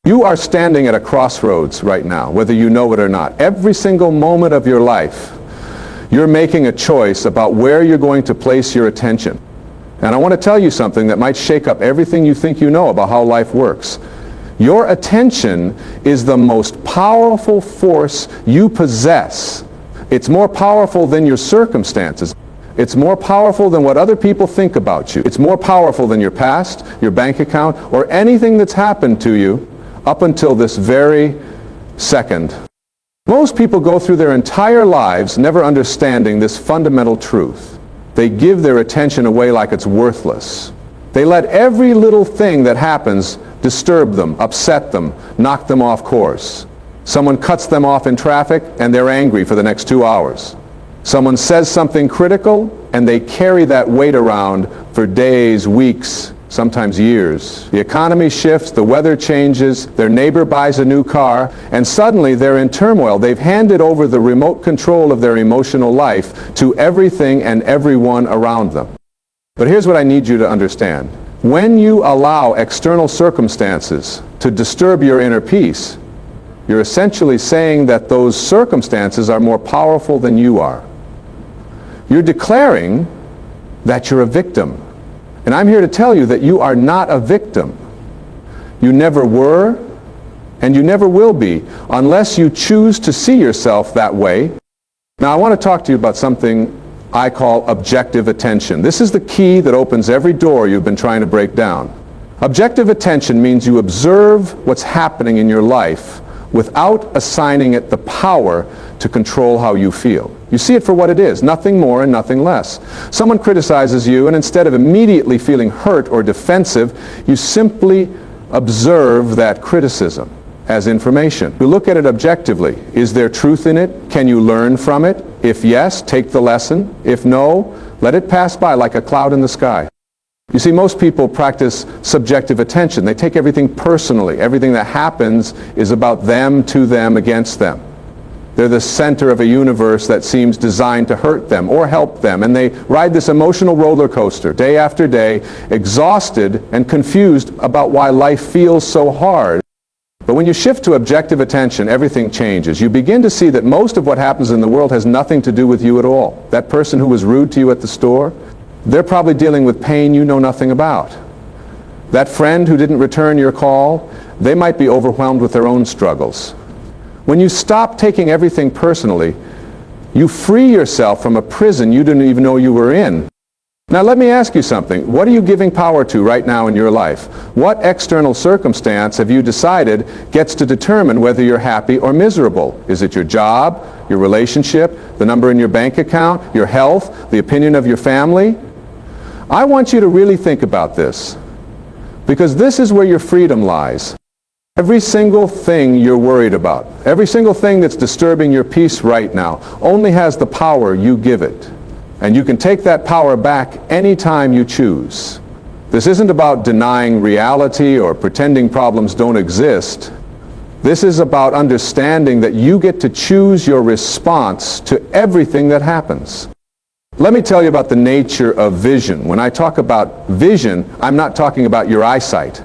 You are standing at a crossroads right now, whether you know it or not. Every single moment of your life, you're making a choice about where you're going to place your attention. And I want to tell you something that might shake up everything you think you know about how life works. Your attention is the most powerful force you possess. It's more powerful than your circumstances. It's more powerful than what other people think about you. It's more powerful than your past, your bank account, or anything that's happened to you up until this very second. Most people go through their entire lives never understanding this fundamental truth. They give their attention away like it's worthless. They let every little thing that happens disturb them, upset them, knock them off course. Someone cuts them off in traffic and they're angry for the next 2 hours. Someone says something critical and they carry that weight around for days, weeks, sometimes years. The economy shifts, the weather changes, their neighbor buys a new car, and suddenly they're in turmoil. They've handed over the remote control of their emotional life to everything and everyone around them. But here's what I need you to understand. When you allow external circumstances to disturb your inner peace, you're essentially saying that those circumstances are more powerful than you are. You're declaring that you're a victim. And I'm here to tell you that you are not a victim. You never were, and you never will be, unless you choose to see yourself that way. Now, I want to talk to you about something I call objective attention. This is the key that opens every door you've been trying to break down. Objective attention means you observe what's happening in your life without assigning it the power to control how you feel. You see it for what it is, nothing more and nothing less. Someone criticizes you, and instead of immediately feeling hurt or defensive, you simply observe that criticism as information. You look at it objectively. Is there truth in it? Can you learn from it? If yes, take the lesson. If no, let it pass by like a cloud in the sky. You see, most people practice subjective attention. They take everything personally. Everything that happens is about them, to them, against them. They're the center of a universe that seems designed to hurt them or help them, and they ride this emotional roller coaster day after day, exhausted and confused about why life feels so hard. But when you shift to objective attention, everything changes. You begin to see that most of what happens in the world has nothing to do with you at all. That person who was rude to you at the store, they're probably dealing with pain you know nothing about. That friend who didn't return your call, they might be overwhelmed with their own struggles. When you stop taking everything personally, you free yourself from a prison you didn't even know you were in. Now let me ask you something. What are you giving power to right now in your life? What external circumstance have you decided gets to determine whether you're happy or miserable? Is it your job, your relationship, the number in your bank account, your health, the opinion of your family? I want you to really think about this, because this is where your freedom lies. Every single thing you're worried about, every single thing that's disturbing your peace right now, only has the power you give it. And you can take that power back anytime you choose. This isn't about denying reality or pretending problems don't exist. This is about understanding that you get to choose your response to everything that happens. Let me tell you about the nature of vision. When I talk about vision, I'm not talking about your eyesight.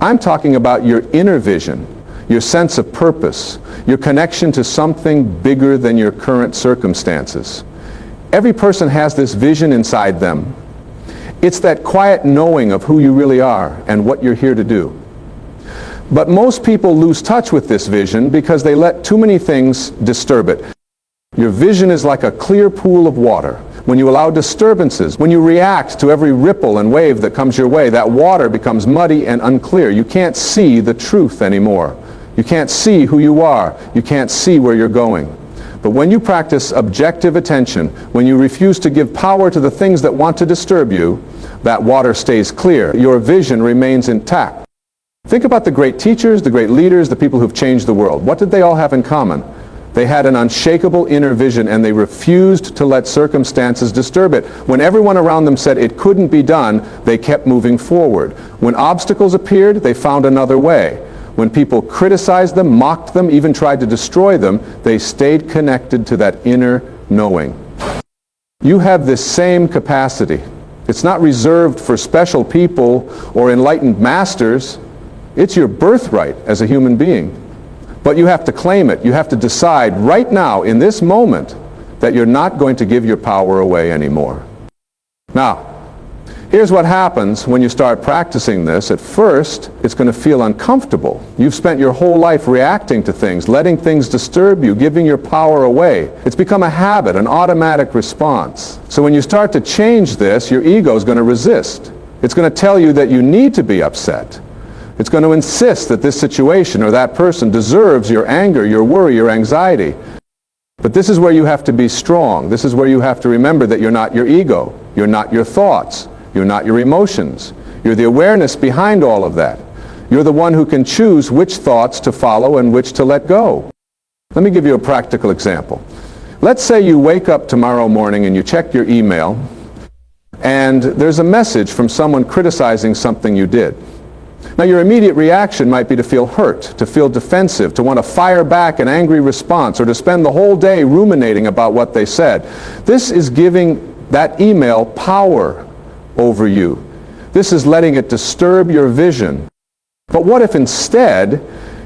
I'm talking about your inner vision, your sense of purpose, your connection to something bigger than your current circumstances. Every person has this vision inside them. It's that quiet knowing of who you really are and what you're here to do. But most people lose touch with this vision because they let too many things disturb it. Your vision is like a clear pool of water. When you allow disturbances, when you react to every ripple and wave that comes your way, that water becomes muddy and unclear. You can't see the truth anymore. You can't see who you are. You can't see where you're going. But when you practice objective attention, when you refuse to give power to the things that want to disturb you, that water stays clear. Your vision remains intact. Think about the great teachers, the great leaders, the people who've changed the world. What did they all have in common? They had an unshakable inner vision, and they refused to let circumstances disturb it. When everyone around them said it couldn't be done, they kept moving forward. When obstacles appeared, they found another way. When people criticized them, mocked them, even tried to destroy them, they stayed connected to that inner knowing. You have this same capacity. It's not reserved for special people or enlightened masters. It's your birthright as a human being. But you have to claim it. You have to decide right now, in this moment, that you're not going to give your power away anymore. Now, here's what happens when you start practicing this. At first, it's going to feel uncomfortable. You've spent your whole life reacting to things, letting things disturb you, giving your power away. It's become a habit, an automatic response. So when you start to change this, your ego is going to resist. It's going to tell you that you need to be upset. It's going to insist that this situation or that person deserves your anger, your worry, your anxiety. But this is where you have to be strong. This is where you have to remember that you're not your ego. You're not your thoughts. You're not your emotions. You're the awareness behind all of that. You're the one who can choose which thoughts to follow and which to let go. Let me give you a practical example. Let's say you wake up tomorrow morning and you check your email, and there's a message from someone criticizing something you did. Now, your immediate reaction might be to feel hurt, to feel defensive, to want to fire back an angry response, or to spend the whole day ruminating about what they said. This is giving that email power over you. This is letting it disturb your vision. But what if instead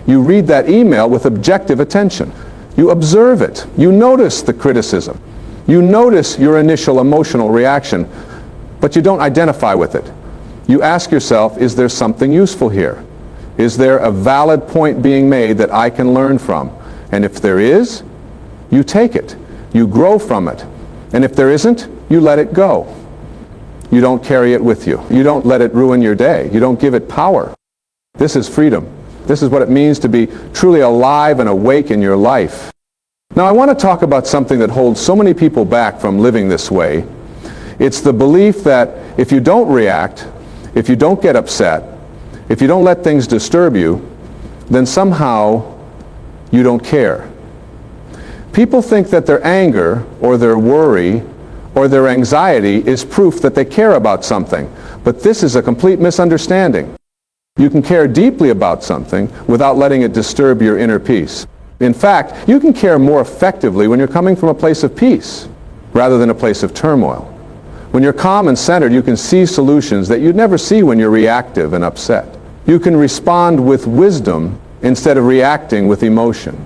you read that email with objective attention? You observe it. You notice the criticism. You notice your initial emotional reaction, but you don't identify with it. You ask yourself, is there something useful here? Is there a valid point being made that I can learn from? And if there is, you take it. You grow from it. And if there isn't, you let it go. You don't carry it with you. You don't let it ruin your day. You don't give it power. This is freedom. This is what it means to be truly alive and awake in your life. Now, I want to talk about something that holds so many people back from living this way. It's the belief that if you don't react, if you don't get upset, if you don't let things disturb you, then somehow you don't care. People think that their anger or their worry or their anxiety is proof that they care about something. But this is a complete misunderstanding. You can care deeply about something without letting it disturb your inner peace. In fact, you can care more effectively when you're coming from a place of peace rather than a place of turmoil. When you're calm and centered, you can see solutions that you'd never see when you're reactive and upset. You can respond with wisdom instead of reacting with emotion.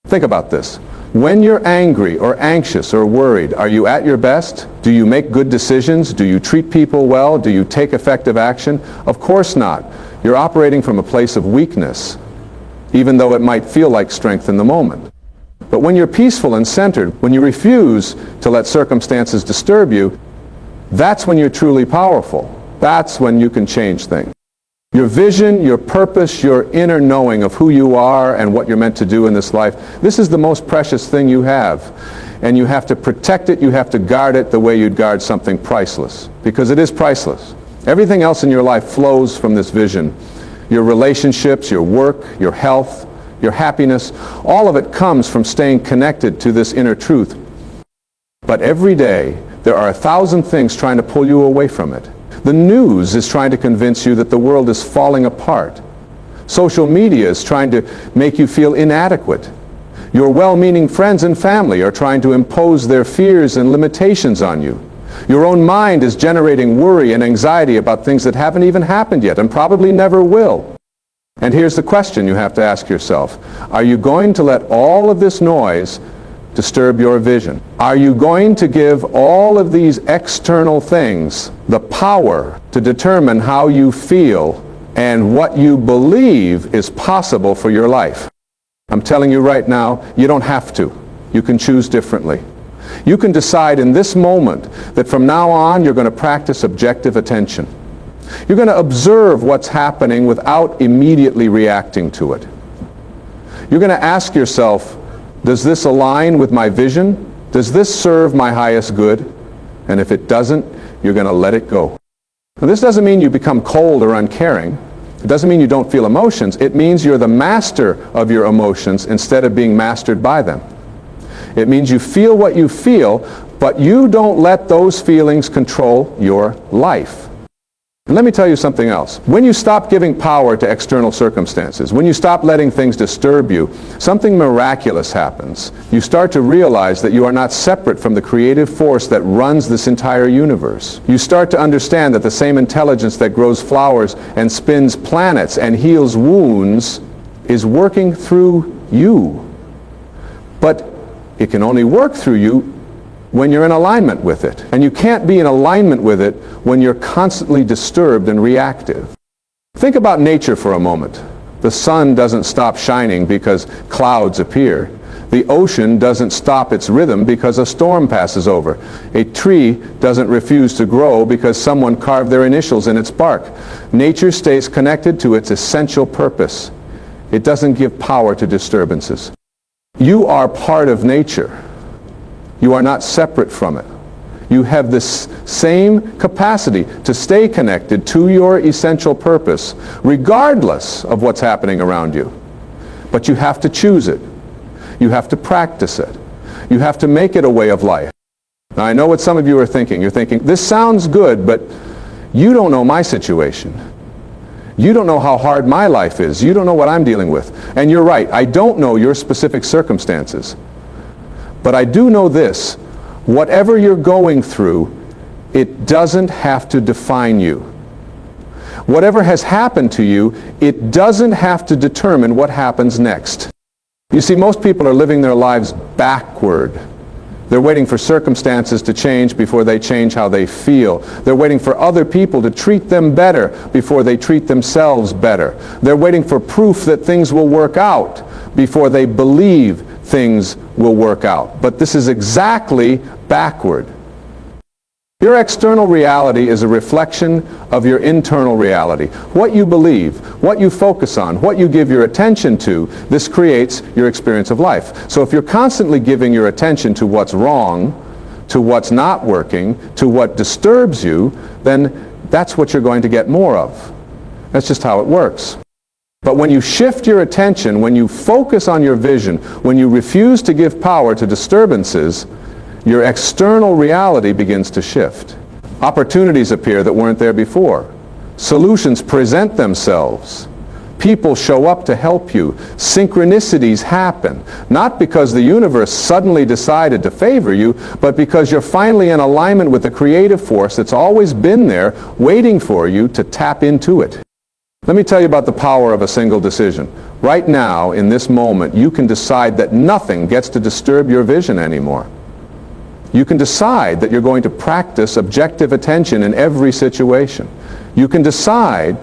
Think about this. When you're angry or anxious or worried, are you at your best? Do you make good decisions? Do you treat people well? Do you take effective action? Of course not. You're operating from a place of weakness, even though it might feel like strength in the moment. But when you're peaceful and centered, when you refuse to let circumstances disturb you, that's when you're truly powerful. That's when you can change things. Your vision, your purpose, your inner knowing of who you are and what you're meant to do in this life, this is the most precious thing you have. And you have to protect it, you have to guard it the way you'd guard something priceless. Because it is priceless. Everything else in your life flows from this vision. Your relationships, your work, your health, your happiness, all of it comes from staying connected to this inner truth. But every day, there are 1,000 things trying to pull you away from it. The news is trying to convince you that the world is falling apart. Social media is trying to make you feel inadequate. Your well-meaning friends and family are trying to impose their fears and limitations on you. Your own mind is generating worry and anxiety about things that haven't even happened yet and probably never will. And here's the question you have to ask yourself. Are you going to let all of this noise disturb your vision? Are you going to give all of these external things the power to determine how you feel and what you believe is possible for your life? I'm telling you right now, you don't have to. You can choose differently. You can decide in this moment that from now on you're going to practice objective attention. You're going to observe what's happening without immediately reacting to it. You're going to ask yourself, does this align with my vision? Does this serve my highest good? And if it doesn't, you're going to let it go. Now, this doesn't mean you become cold or uncaring. It doesn't mean you don't feel emotions. It means you're the master of your emotions instead of being mastered by them. It means you feel what you feel, but you don't let those feelings control your life. And let me tell you something else. When you stop giving power to external circumstances, when you stop letting things disturb you, something miraculous happens. You start to realize that you are not separate from the creative force that runs this entire universe. You start to understand that the same intelligence that grows flowers and spins planets and heals wounds is working through you. But it can only work through you when you're in alignment with it. And you can't be in alignment with it when you're constantly disturbed and reactive. Think about nature for a moment. The sun doesn't stop shining because clouds appear. The ocean doesn't stop its rhythm because a storm passes over. A tree doesn't refuse to grow because someone carved their initials in its bark. Nature stays connected to its essential purpose. It doesn't give power to disturbances. You are part of nature. You are not separate from it. You have this same capacity to stay connected to your essential purpose, regardless of what's happening around you. But you have to choose it. You have to practice it. You have to make it a way of life. Now, I know what some of you are thinking. You're thinking, this sounds good, but you don't know my situation. You don't know how hard my life is. You don't know what I'm dealing with. And you're right. I don't know your specific circumstances. But I do know this, whatever you're going through, it doesn't have to define you. Whatever has happened to you, it doesn't have to determine what happens next. You see, most people are living their lives backward. They're waiting for circumstances to change before they change how they feel. They're waiting for other people to treat them better before they treat themselves better. They're waiting for proof that things will work out before they believe things will work out. But this is exactly backward. Your external reality is a reflection of your internal reality. What you believe, what you focus on, what you give your attention to, this creates your experience of life. So if you're constantly giving your attention to what's wrong, to what's not working, to what disturbs you, then that's what you're going to get more of. That's just how it works. But when you shift your attention, when you focus on your vision, when you refuse to give power to disturbances, your external reality begins to shift. Opportunities appear that weren't there before. Solutions present themselves. People show up to help you. Synchronicities happen, not because the universe suddenly decided to favor you, but because you're finally in alignment with the creative force that's always been there, waiting for you to tap into it. Let me tell you about the power of a single decision. Right now, in this moment, you can decide that nothing gets to disturb your vision anymore. You can decide that you're going to practice objective attention in every situation. You can decide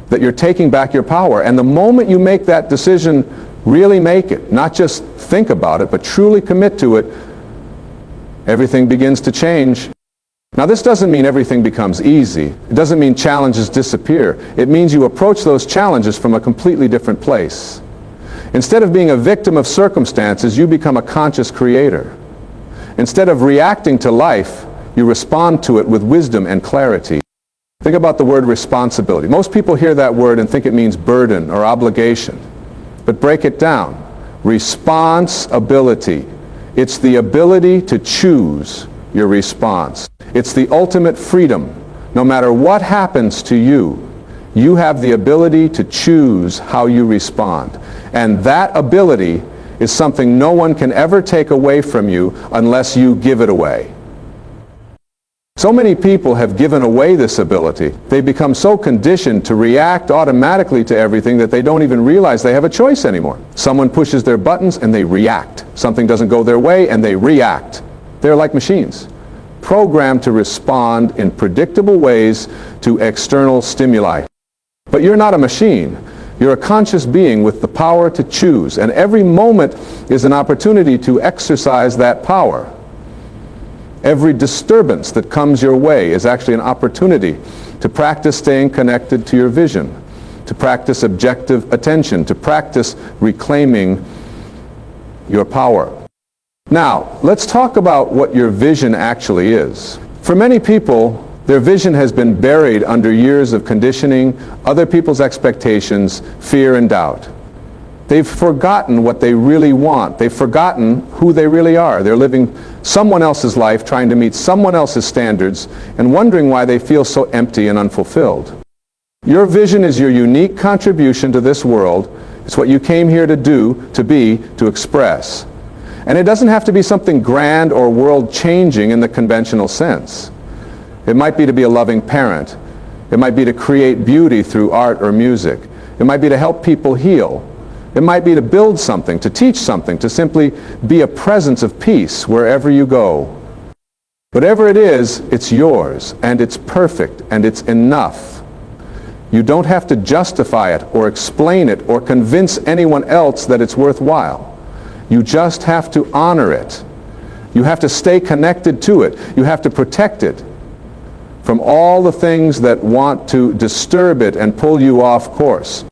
that you're taking back your power. And the moment you make that decision, really make it. Not just think about it, but truly commit to it, everything begins to change. Now, this doesn't mean everything becomes easy. It doesn't mean challenges disappear. It means you approach those challenges from a completely different place. Instead of being a victim of circumstances, you become a conscious creator. Instead of reacting to life, you respond to it with wisdom and clarity. Think about the word responsibility. Most people hear that word and think it means burden or obligation. But break it down. Responsibility. It's the ability to choose your response. It's the ultimate freedom. No matter what happens to you, you have the ability to choose how you respond. And that ability is something no one can ever take away from you unless you give it away. So many people have given away this ability. They become so conditioned to react automatically to everything that they don't even realize they have a choice anymore. Someone pushes their buttons and they react. Something doesn't go their way and they react. They're like machines, programmed to respond in predictable ways to external stimuli. But you're not a machine. You're a conscious being with the power to choose, and every moment is an opportunity to exercise that power. Every disturbance that comes your way is actually an opportunity to practice staying connected to your vision, to practice objective attention, to practice reclaiming your power. Now, let's talk about what your vision actually is. For many people, their vision has been buried under years of conditioning, other people's expectations, fear, and doubt. They've forgotten what they really want. They've forgotten who they really are. They're living someone else's life, trying to meet someone else's standards, and wondering why they feel so empty and unfulfilled. Your vision is your unique contribution to this world. It's what you came here to do, to be, to express. And it doesn't have to be something grand or world-changing in the conventional sense. It might be to be a loving parent. It might be to create beauty through art or music. It might be to help people heal. It might be to build something, to teach something, to simply be a presence of peace wherever you go. Whatever it is, it's yours, and it's perfect, and it's enough. You don't have to justify it or explain it or convince anyone else that it's worthwhile. You just have to honor it. You have to stay connected to it. You have to protect it from all the things that want to disturb it and pull you off course.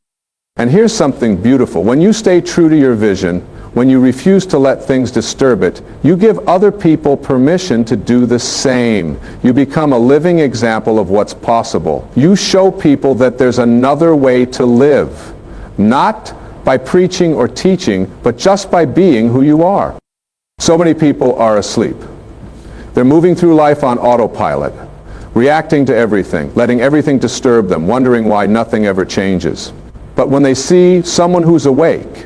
And here's something beautiful. When you stay true to your vision, when you refuse to let things disturb it, you give other people permission to do the same. You become a living example of what's possible. You show people that there's another way to live, not by preaching or teaching, but just by being who you are. So many people are asleep. They're moving through life on autopilot, reacting to everything, letting everything disturb them, wondering why nothing ever changes. But when they see someone who's awake,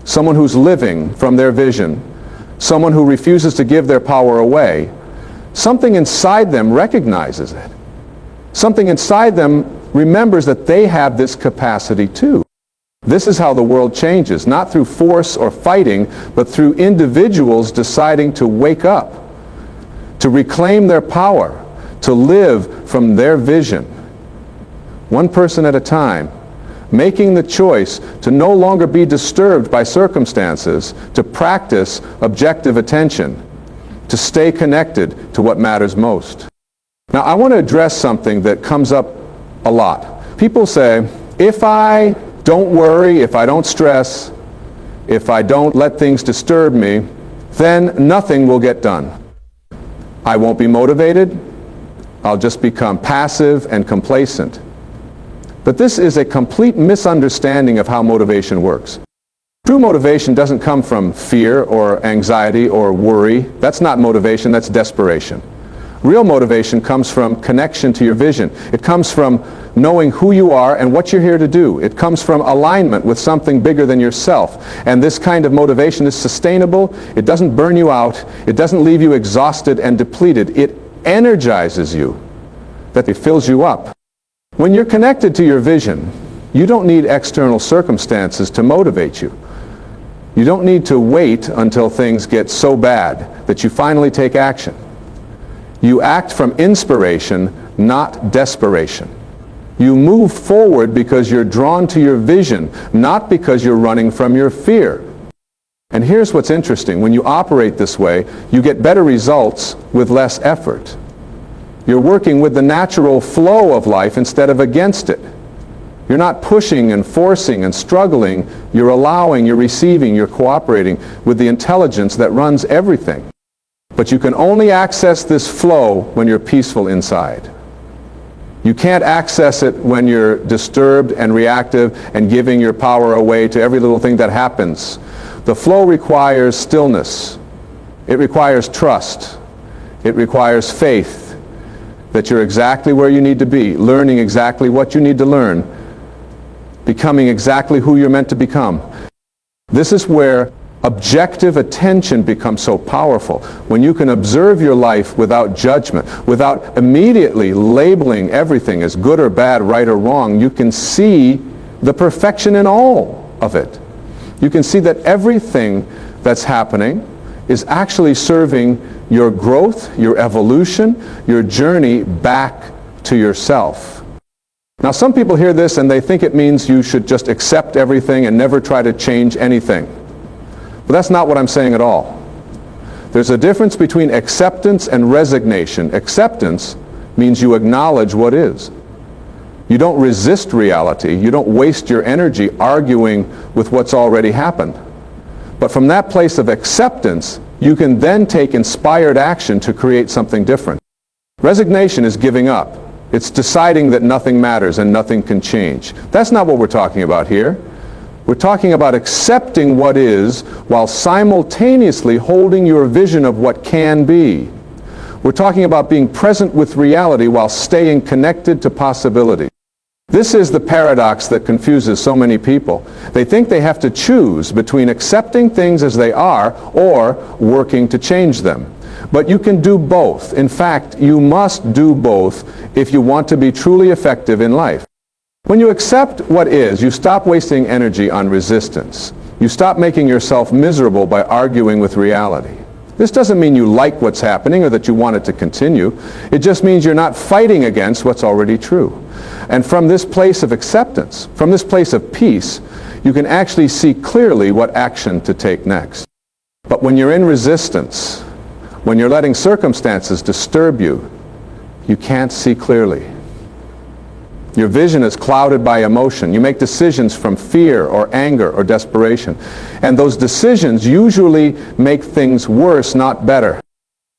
someone who's living from their vision, someone who refuses to give their power away, something inside them recognizes it. Something inside them remembers that they have this capacity too. This is how the world changes, not through force or fighting, but through individuals deciding to wake up, to reclaim their power, to live from their vision, one person at a time, making the choice to no longer be disturbed by circumstances, to practice objective attention, to stay connected to what matters most. Now, I want to address something that comes up a lot. People say, if I don't worry, if I don't stress, if I don't let things disturb me, then nothing will get done. I won't be motivated. I'll just become passive and complacent. But this is a complete misunderstanding of how motivation works. True motivation doesn't come from fear or anxiety or worry. That's not motivation, that's desperation. Real motivation comes from connection to your vision. It comes from knowing who you are and what you're here to do. It comes from alignment with something bigger than yourself. And this kind of motivation is sustainable. It doesn't burn you out. It doesn't leave you exhausted and depleted. It energizes you, that it fills you up. When you're connected to your vision, you don't need external circumstances to motivate you. You don't need to wait until things get so bad that you finally take action. You act from inspiration, not desperation. You move forward because you're drawn to your vision, not because you're running from your fear. And here's what's interesting. When you operate this way, you get better results with less effort. You're working with the natural flow of life instead of against it. You're not pushing and forcing and struggling. You're allowing, you're receiving, you're cooperating with the intelligence that runs everything. But you can only access this flow when you're peaceful inside. You can't access it when you're disturbed and reactive and giving your power away to every little thing that happens. The flow requires stillness. It requires trust. It requires faith that you're exactly where you need to be, learning exactly what you need to learn, becoming exactly who you're meant to become. This is where objective attention becomes so powerful. When you can observe your life without judgment, without immediately labeling everything as good or bad, right or wrong, you can see the perfection in all of it. You can see that everything that's happening is actually serving your growth, your evolution, your journey back to yourself. Now, some people hear this and they think it means you should just accept everything and never try to change anything. But that's not what I'm saying at all. There's a difference between acceptance and resignation. Acceptance means you acknowledge what is. You don't resist reality. You don't waste your energy arguing with what's already happened. But from that place of acceptance, you can then take inspired action to create something different. Resignation is giving up. It's deciding that nothing matters and nothing can change. That's not what we're talking about here. We're talking about accepting what is while simultaneously holding your vision of what can be. We're talking about being present with reality while staying connected to possibility. This is the paradox that confuses so many people. They think they have to choose between accepting things as they are or working to change them. But you can do both. In fact, you must do both if you want to be truly effective in life. When you accept what is, you stop wasting energy on resistance. You stop making yourself miserable by arguing with reality. This doesn't mean you like what's happening or that you want it to continue. It just means you're not fighting against what's already true. And from this place of acceptance, from this place of peace, you can actually see clearly what action to take next. But when you're in resistance, when you're letting circumstances disturb you, you can't see clearly. Your vision is clouded by emotion. You make decisions from fear or anger or desperation. And those decisions usually make things worse, not better.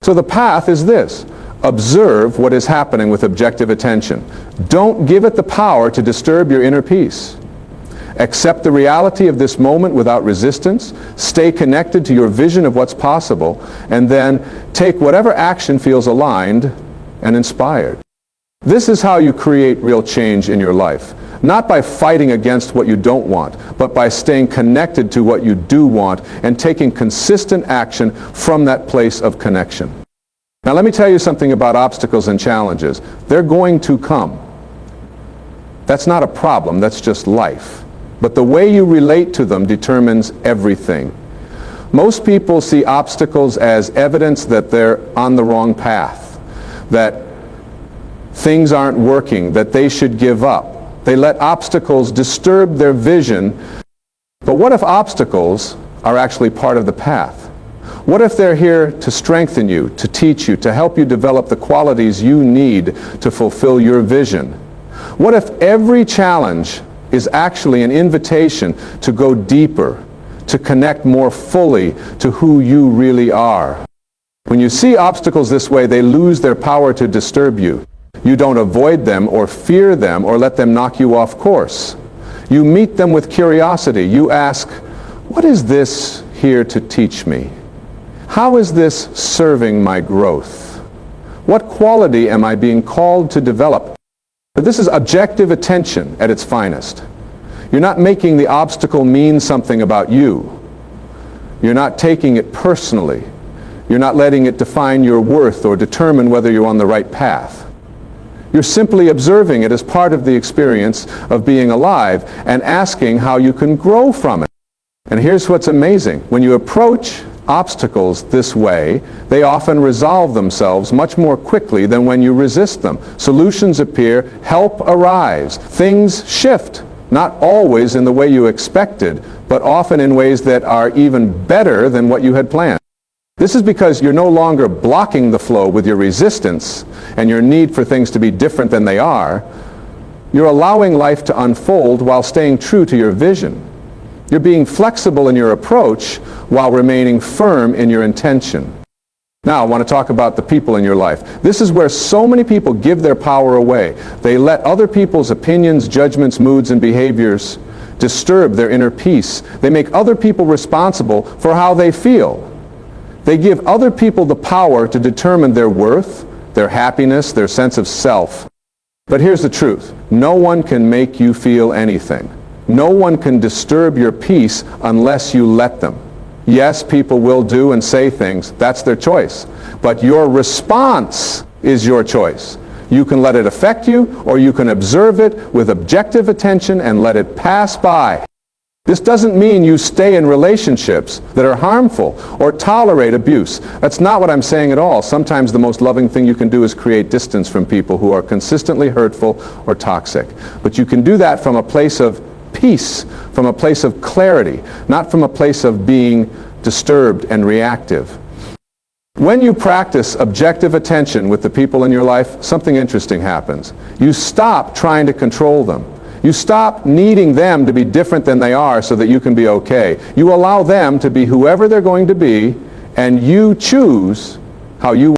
So the path is this. Observe what is happening with objective attention. Don't give it the power to disturb your inner peace. Accept the reality of this moment without resistance. Stay connected to your vision of what's possible. And then take whatever action feels aligned and inspired. This is how you create real change in your life. Not by fighting against what you don't want, but by staying connected to what you do want and taking consistent action from that place of connection. Now let me tell you something about obstacles and challenges. They're going to come. That's not a problem, that's just life. But the way you relate to them determines everything. Most people see obstacles as evidence that they're on the wrong path, that things aren't working, that they should give up. They let obstacles disturb their vision. But what if obstacles are actually part of the path? What if they're here to strengthen you, to teach you, to help you develop the qualities you need to fulfill your vision? What if every challenge is actually an invitation to go deeper, to connect more fully to who you really are? When you see obstacles this way, they lose their power to disturb you. You don't avoid them or fear them or let them knock you off course. You meet them with curiosity. You ask, what is this here to teach me? How is this serving my growth? What quality am I being called to develop? But this is objective attention at its finest. You're not making the obstacle mean something about you. You're not taking it personally. You're not letting it define your worth or determine whether you're on the right path. You're simply observing it as part of the experience of being alive and asking how you can grow from it. And here's what's amazing. When you approach obstacles this way, they often resolve themselves much more quickly than when you resist them. Solutions appear, help arrives, things shift, not always in the way you expected, but often in ways that are even better than what you had planned. This is because you're no longer blocking the flow with your resistance and your need for things to be different than they are. You're allowing life to unfold while staying true to your vision. You're being flexible in your approach while remaining firm in your intention. Now, I want to talk about the people in your life. This is where so many people give their power away. They let other people's opinions, judgments, moods, and behaviors disturb their inner peace. They make other people responsible for how they feel. They give other people the power to determine their worth, their happiness, their sense of self. But here's the truth. No one can make you feel anything. No one can disturb your peace unless you let them. Yes, people will do and say things. That's their choice. But your response is your choice. You can let it affect you, or you can observe it with objective attention and let it pass by. This doesn't mean you stay in relationships that are harmful or tolerate abuse. That's not what I'm saying at all. Sometimes the most loving thing you can do is create distance from people who are consistently hurtful or toxic. But you can do that from a place of peace, from a place of clarity, not from a place of being disturbed and reactive. When you practice objective attention with the people in your life, something interesting happens. You stop trying to control them. You stop needing them to be different than they are so that you can be okay. You allow them to be whoever they're going to be, and you choose how you